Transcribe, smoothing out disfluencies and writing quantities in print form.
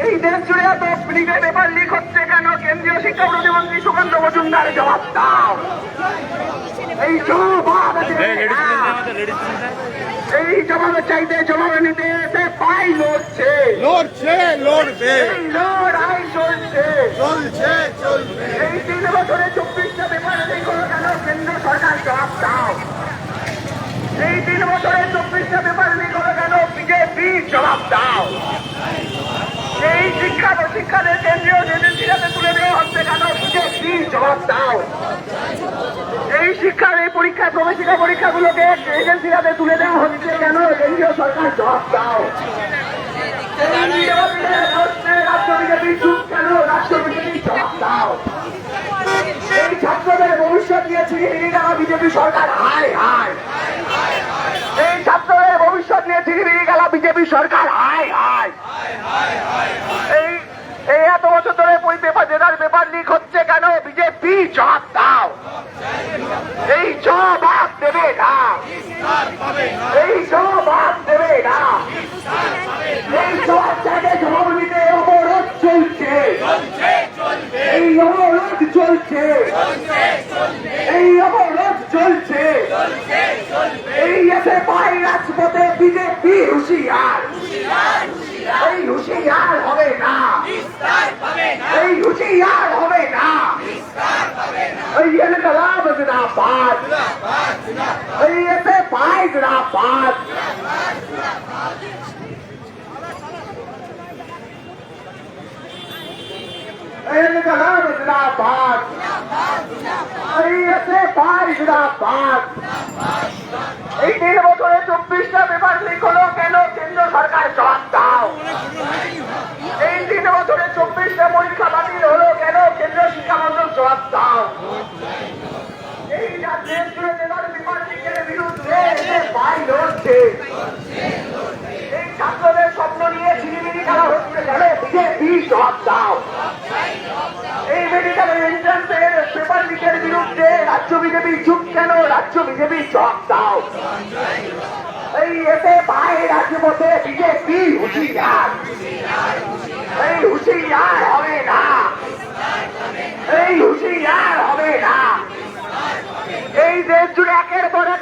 এই দেশ জুড়ে এত পেপার লিক হচ্ছে কেন? কেন্দ্রীয় শিক্ষা প্রতিমন্ত্রী সুকান্ত মজুমদার জবাব দাও। এই জবাব এই জবাবের চাইতে জবাব নিতে এসে পাই লড়ছে লড়বে লড়াই চলছে চলছে চলবে। এই 3 বছরে 24টা পেপার লিক হলো কেন? কেন্দ্র সরকার জবাব দাও। এই 3 বছরে 24টা পেপার লিক হলো কেন? বিজেপি জবাব দাও। এই শিক্ষাদের কেন্দ্রীয় এজেন্সিরাতে তুলে দেওয়া হচ্ছে কেন? বিজেপি জবাব দাও। এই শিক্ষার এই পরীক্ষায় প্রবেশিকা পরীক্ষাগুলোকে এজেন্সিরাতে তুলে দেওয়া হচ্ছে কেন? কেন্দ্রীয় সরকার জবাব দাও। রাজ্য বিজেপি চুপ কেন? রাজ্য বিজেপি জবাব দাও। এই ছাত্রদের ভবিষ্যৎ নিয়ে ছিনিয়ে গেল বিজেপি সরকার। হায় হায়। এই ছাত্রদের ভবিষ্যৎ নিয়ে ছিনিয়ে গেল বিজেপি সরকার। হায় হায়। এই এত বছর ধরে পেপার লিক হচ্ছে কেন? বিজেপি জবাব দাও। এই জবাব দেবে না, এই জবাব দেবে না। এই জবাব থেকে জবাব নিতে অবরোধ চলছে, এই অবরোধ চলছে, এই অবরোধ চলছে। এই এসে পাই রাজপথে বিজেপি হুঁশিয়ার, এই হুঁশিয়ার হবে না, এই হুঁশিয়ার হবে না। এই ইনকলাব জিন্দাবাদ, এই এসে পাই জিন্দাবাদ। ইনকলাব জিন্দাবাদ, এই এসে পাই জিন্দাবাদ। এই 3 বছরে 24টা পেপার লিক হলো কেন? কেন্দ্র সরকার জবাব দাও। এই 3 বছরে 24টা পরীক্ষা বাতিল হলো কেন? কেন্দ্রীয় শিক্ষা মন্ত্রক জবাব দাও। এই দেশ জুড়ে পেপার লিকের বিরুদ্ধে ভাই লড়ছে, এই ছাত্রদের স্বপ্ন নিয়ে ছিনিমিনি খেলা হচ্ছে কেন? বিজেপি জবাব দাও। এই মেডিকেল এন্ট্রান্সের পেপার লিকের বিরুদ্ধে রাজ্য বিজেপি চুপ কেন? রাজ্য বিজেপি জবাব দাও। এই এতে ভাই রাজপথে বিজেপি হুঁশিয়ার, এই হুঁশিয়ার হবে না, এই হুঁশিয়ার হবে না। এই দেশ জুড়ে একের পর এক